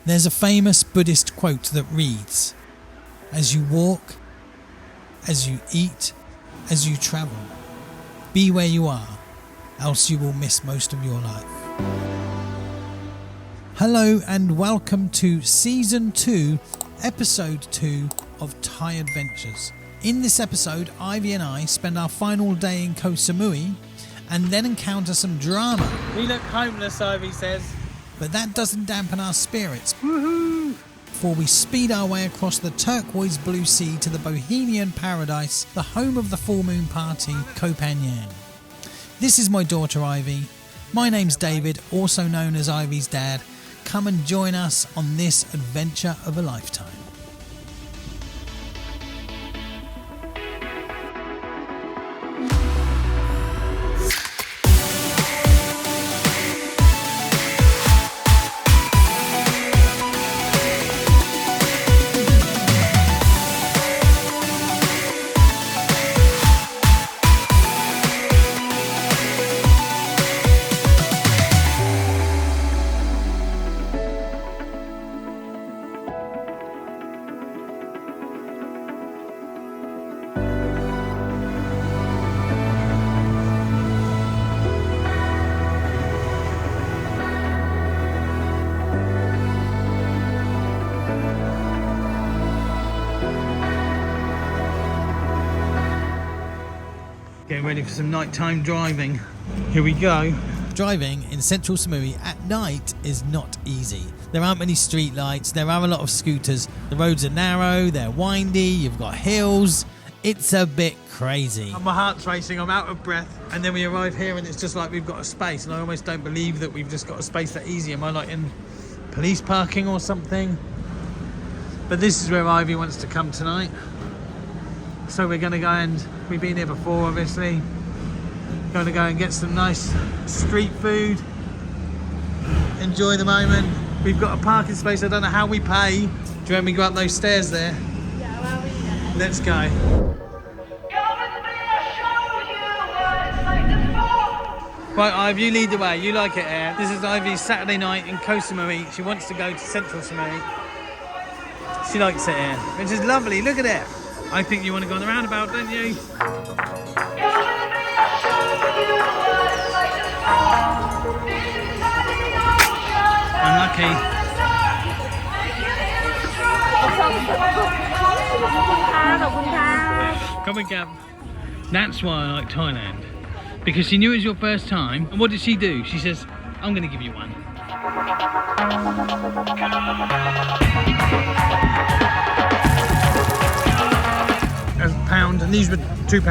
There's a famous Buddhist quote that reads, "As you walk, as you eat, as you travel, be where you are, else you will miss most of your life." Hello and welcome to Season 2, Episode 2 of Thai Adventures. In this episode, Ivy and I spend our final day in Koh Samui and then encounter some drama. We look homeless, Ivy says. But that doesn't dampen our spirits. Woohoo! For we speed our way across the turquoise blue sea to the bohemian paradise, the home of the full moon party, Koh Phangan. This is my daughter Ivy. My name's David, also known as Ivy's dad. Come and join us on this adventure of a lifetime. Getting ready for some nighttime driving. Here we go. Driving in Central Samui at night is not easy. There aren't many street lights, there are a lot of scooters, the roads are narrow, they're windy, you've got hills. It's a bit crazy. My heart's racing, I'm out of breath. And then we arrive here and it's just like we've got a space. And I almost don't believe that we've just got a space that easy. Am I like in police parking or something? But this is where Ivy wants to come tonight. So we're going to go and, we've been here before obviously, going to go and get some nice street food, enjoy the moment. We've got a parking space, I don't know how we pay. Do you want me to go up those stairs there? Yeah, well, Let's go. Right Ivy, you lead the way, you like it here. This is Ivy's Saturday night in Koh Samui. She wants to go to Central Samui. She likes it here, which is lovely, look at it. I think you want to go on the roundabout, don't you? Unlucky. Come and go. That's why I like Thailand. Because she knew it was your first time. And what did she do? She says, I'm going to give you one. £1, and these were £2.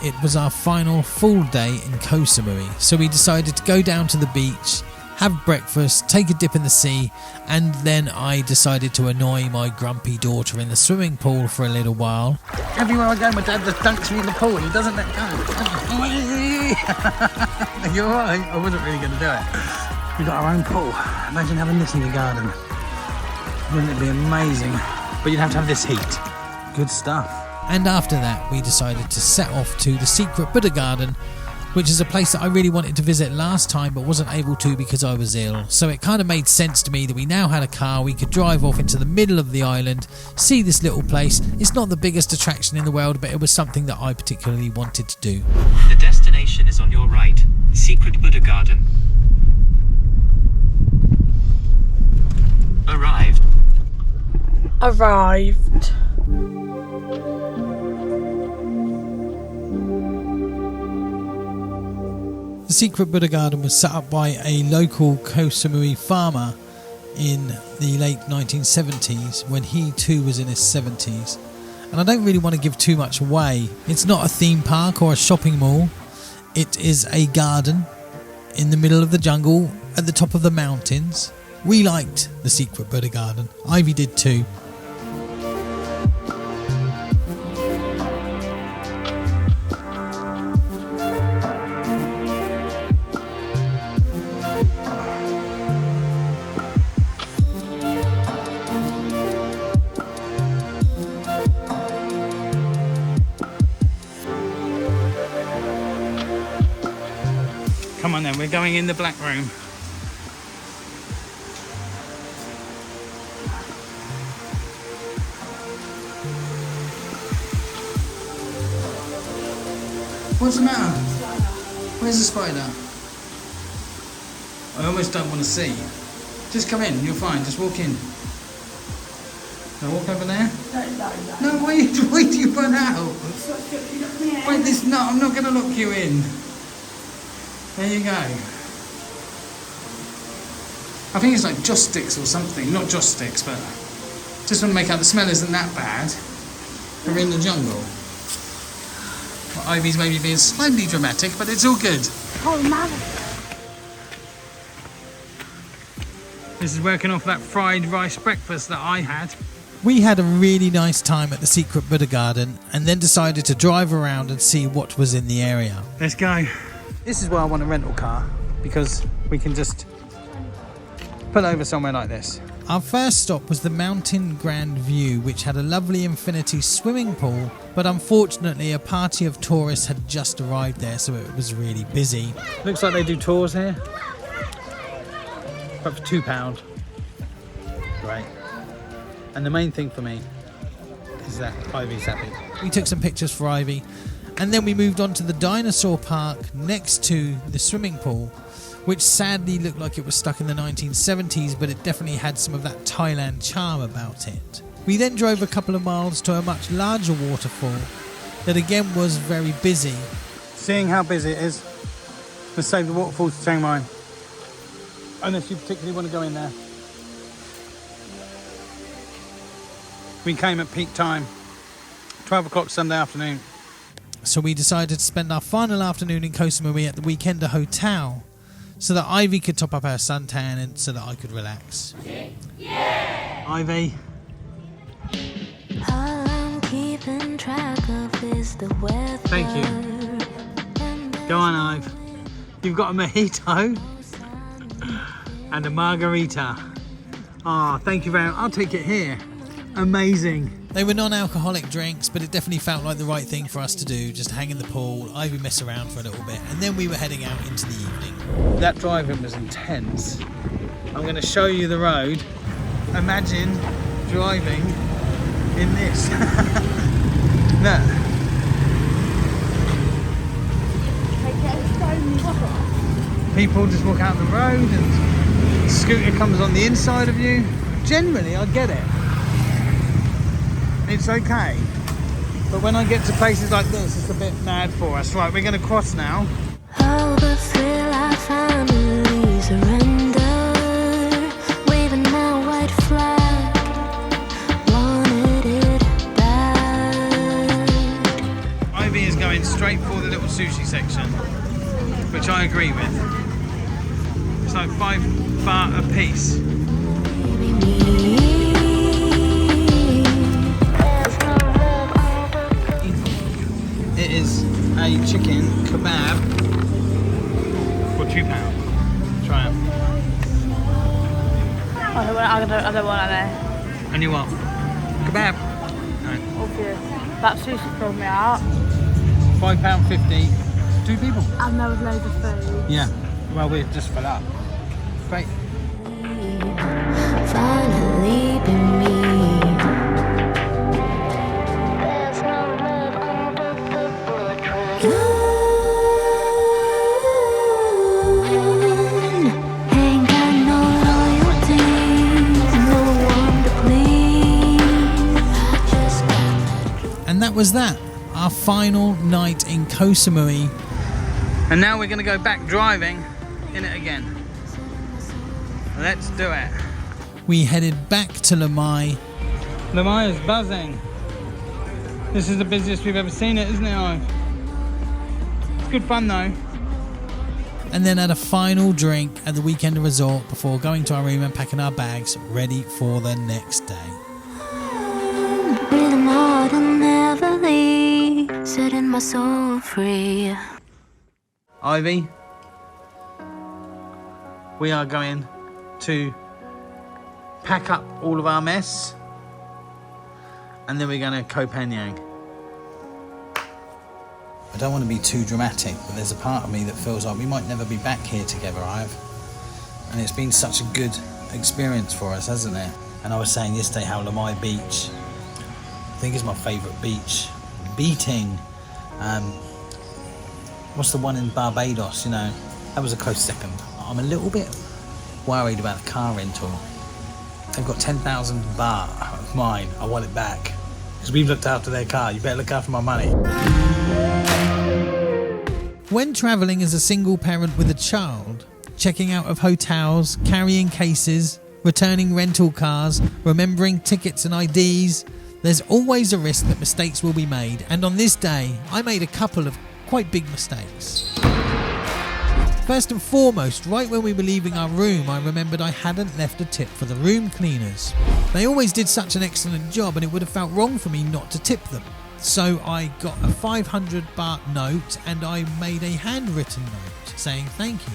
It was our final full day in Koh Samui, so we decided to go down to the beach, have breakfast, take a dip in the sea, and then I decided to annoy my grumpy daughter in the swimming pool for a little while. Everywhere I go, my dad just dunks me in the pool and he doesn't let go. You're alright? I wasn't really going to do it. We've got our own pool. Imagine having this in your garden. Wouldn't it be amazing? But you'd have to have this heat. Good stuff. And after that, we decided to set off to the secret Buddha garden, which is a place that I really wanted to visit last time but wasn't able to because I was ill. So it kind of made sense to me that we now had a car, we could drive off into the middle of the island, see this little place. It's not the biggest attraction in the world, but it was something that I particularly wanted to do. The destination is on your right, Secret Buddha Garden. Arrived. The secret Buddha garden was set up by a local Koh Samui farmer in the late 1970s when he too was in his 70s. And I don't really want to give too much away. It's not a theme park or a shopping mall. It is a garden in the middle of the jungle at the top of the mountains. We liked the secret Buddha garden. Ivy did too. we're going in the black room. What's the matter? Where's the spider? I almost don't want to see. Just come in, you're fine, just walk in. Now walk over there. No, wait do you run out? Wait, this, no, I'm not going to lock you in. There you go. I think it's like joss sticks or something. Not joss sticks, but just want to make out the smell isn't that bad. We're in the jungle. Well, Ivy's maybe being slightly dramatic, but it's all good. Oh, man. This is working off that fried rice breakfast that I had. We had a really nice time at the secret Buddha garden and then decided to drive around and see what was in the area. Let's go. This is where I want a rental car because we can just pull over somewhere like this. Our first stop was the Mountain Grand View, which had a lovely infinity swimming pool, but unfortunately a party of tourists had just arrived there, so it was really busy. Looks like they do tours here, but for £2. Great. And the main thing for me is that Ivy's happy. We took some pictures for Ivy, and then we moved on to the dinosaur park next to the swimming pool, which sadly looked like it was stuck in the 1970s, but it definitely had some of that Thailand charm about it. We then drove a couple of miles to a much larger waterfall that again was very busy. Seeing how busy it is, let's save the waterfall to Chiang Mai. Unless you particularly want to go in there. We came at peak time, 12 o'clock Sunday afternoon. So we decided to spend our final afternoon in Koh Samui at the Weekender Hotel so that Ivy could top up her suntan and so that I could relax. Yeah. Ivy. All I'm keeping track of is the weather. Thank you. Go on, Ive. You've got a mojito and a margarita. Ah, thank you very much. I'll take it here. Amazing. They were non-alcoholic drinks, but it definitely felt like the right thing for us to do, just hang in the pool, Ivy mess around for a little bit, and then we were heading out into the evening. That driving was intense. I'm going to show you the road. Imagine driving in this. Look. People just walk out the road and the scooter comes on the inside of you. Generally, I get it. It's okay. But when I get to places like this, it's a bit mad for us. Right, we're going to cross now. Oh, the thrill I finally surrender, waving my white flag, wanted it back. Ivy is going straight for the little sushi section, which I agree with. It's like $5 a piece. It is a chicken kebab for £2. Try it. I don't want any. And you what? Kebab? No. Obvious. That sushi filled me out. £5.50. 2 people. And there was loads of food. Yeah. Well, we're just full up. Great. Finally be me. Ain't got no loyalty, no one to please. I just got. And that was that, our final night in Koh Samui. And now we're going to go back driving in it again. Let's do it. We headed back to Lamai. Lamai is buzzing. This is the busiest we've ever seen it, isn't it, Ive? It's good fun though. And then had a final drink at the Weekender Resort before going to our room and packing our bags ready for the next day. Breathing hard and never leave, setting my soul free. Ivy, we are going to pack up all of our mess and then we're going to Koh Phangan. I don't want to be too dramatic, but there's a part of me that feels like we might never be back here together, Ive. And it's been such a good experience for us, hasn't it? And I was saying yesterday how Lamai Beach, I think is my favourite beach. Beating, what's the one in Barbados, you know? That was a close second. I'm a little bit worried about the car rental. They've got 10,000 baht of mine. I want it back. Because we've looked after their car. You better look after my money. When travelling as a single parent with a child, checking out of hotels, carrying cases, returning rental cars, remembering tickets and IDs, there's always a risk that mistakes will be made, and on this day I made a couple of quite big mistakes. First and foremost, right when we were leaving our room, I remembered I hadn't left a tip for the room cleaners. They always did such an excellent job and it would have felt wrong for me not to tip them. So I got a 500 baht note and I made a handwritten note saying thank you.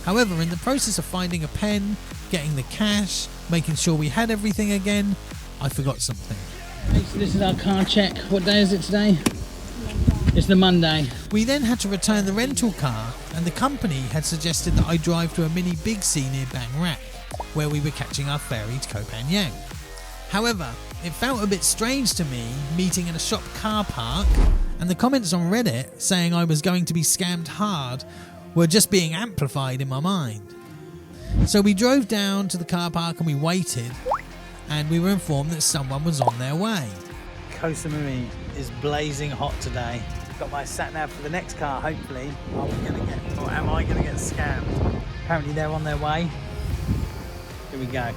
However, in the process of finding a pen, getting the cash, making sure we had everything again, I forgot something. Okay, so this is our car check. What day is it today? It's the Monday. We then had to return the rental car and the company had suggested that I drive to a mini Big C near Bang Rak, where we were catching our ferry to Koh Phangan. However, it felt a bit strange to me meeting in a shop car park, and the comments on Reddit saying I was going to be scammed hard were just being amplified in my mind. So we drove down to the car park and we waited, and we were informed that someone was on their way. Koh Samui is blazing hot today. Got my sat nav for the next car, hopefully. Are we gonna get, or am I gonna get scammed? Apparently they're on their way. Here we go.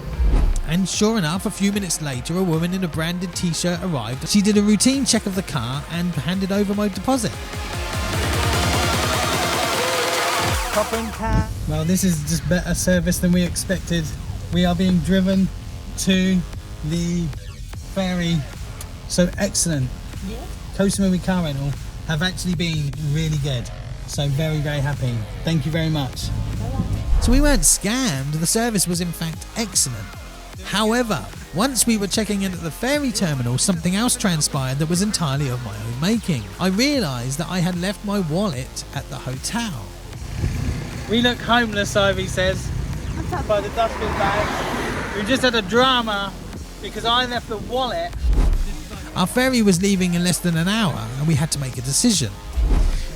And sure enough, a few minutes later, a woman in a branded t-shirt arrived. She did a routine check of the car and handed over my deposit. Well, this is just better service than we expected. We are being driven to the ferry. So excellent. Yeah. Koh Samui car rental have actually been really good. So very, very happy. Thank you very much. So we weren't scammed, the service was in fact excellent. However, once we were checking in at the ferry terminal, something else transpired that was entirely of my own making. I realised that I had left my wallet at the hotel. We look homeless, Ivy says, by the dustbin bags. We just had a drama because I left the wallet. Our ferry was leaving in less than an hour and we had to make a decision.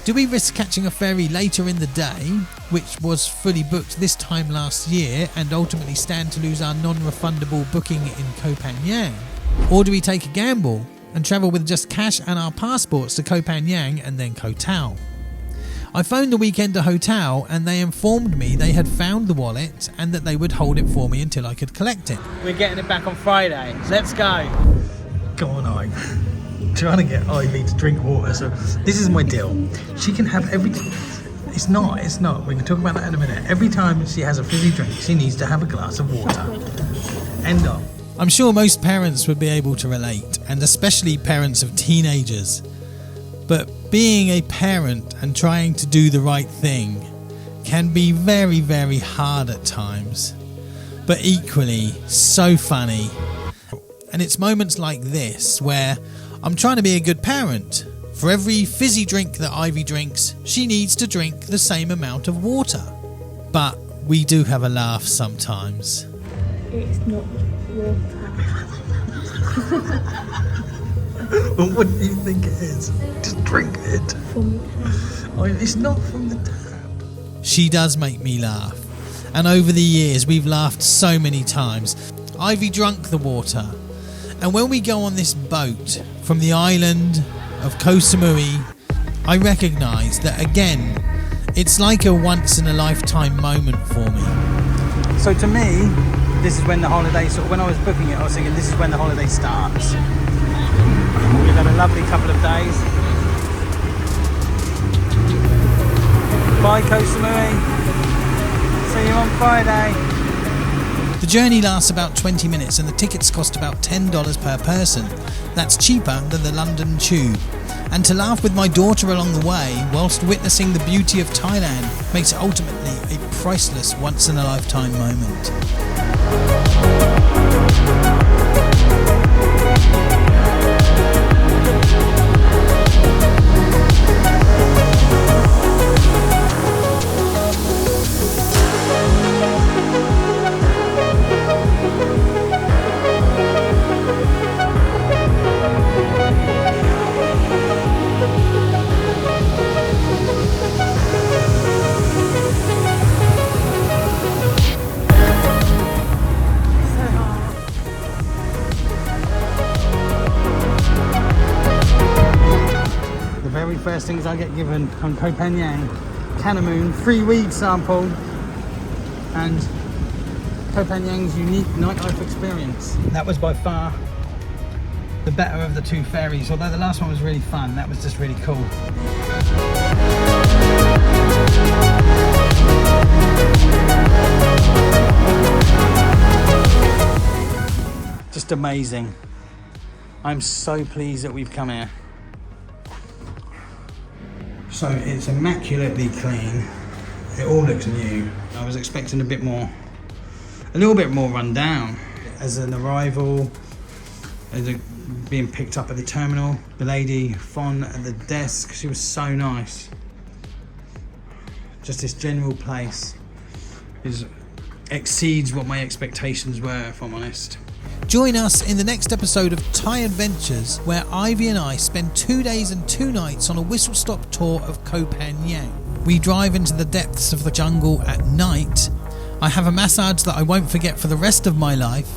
Do we risk catching a ferry later in the day, which was fully booked this time last year, and ultimately stand to lose our non-refundable booking in Koh Phangan? Or do we take a gamble and travel with just cash and our passports to Koh Phangan and then Koh Tao? I phoned the Weekender Hotel and they informed me they had found the wallet and that they would hold it for me until I could collect it. We're getting it back on Friday. Let's go. Go on, Ivy. Trying to get Ivy to drink water, so this is my deal. She can have it's not. We can talk about that in a minute. Every time she has a fizzy drink, she needs to have a glass of water. End of. I'm sure most parents would be able to relate, and especially parents of teenagers. But being a parent and trying to do the right thing can be very, very hard at times, but equally so funny. And it's moments like this where I'm trying to be a good parent. For every fizzy drink that Ivy drinks, she needs to drink the same amount of water. But we do have a laugh sometimes. It's not water. What do you think it is? Just drink it. From the tap. It's not from the tap. She does make me laugh. And over the years, we've laughed so many times. Ivy drunk the water. And when we go on this boat from the island of Koh Samui, I recognise that again, it's like a once in a lifetime moment for me. So to me, this is when the holiday, when I was booking it, I was thinking this is when the holiday starts. We've had a lovely couple of days. Bye Koh Samui. See you on Friday. The journey lasts about 20 minutes and the tickets cost about $10 per person. That's cheaper than the London Tube. And to laugh with my daughter along the way whilst witnessing the beauty of Thailand makes it ultimately a priceless once in a lifetime moment. first things I get given on Koh Phangan, Canamoon, free weed sample, and Koh Phangan's unique nightlife experience. That was by far the better of the two ferries, although the last one was really fun. That was just really cool. Just amazing. I'm so pleased that we've come here. So it's immaculately clean. It all looks new. I was expecting a little bit more run down. As an arrival, being picked up at the terminal, the lady Fon at the desk, she was so nice. Just this general place exceeds what my expectations were, if I'm honest. Join us in the next episode of Thai Adventures, where Ivy and I spend 2 days and 2 nights on a whistle-stop tour of Koh Phangan. We drive into the depths of the jungle at night. I have a massage that I won't forget for the rest of my life,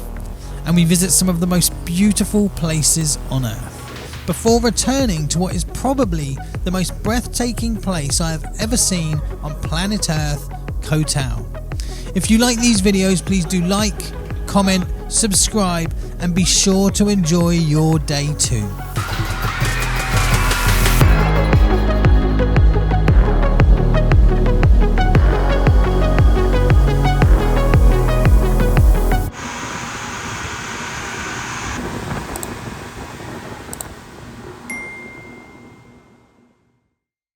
and we visit some of the most beautiful places on earth, before returning to what is probably the most breathtaking place I have ever seen on planet Earth, Koh Tao. If you like these videos, please do like, comment, subscribe, and be sure to enjoy your day too.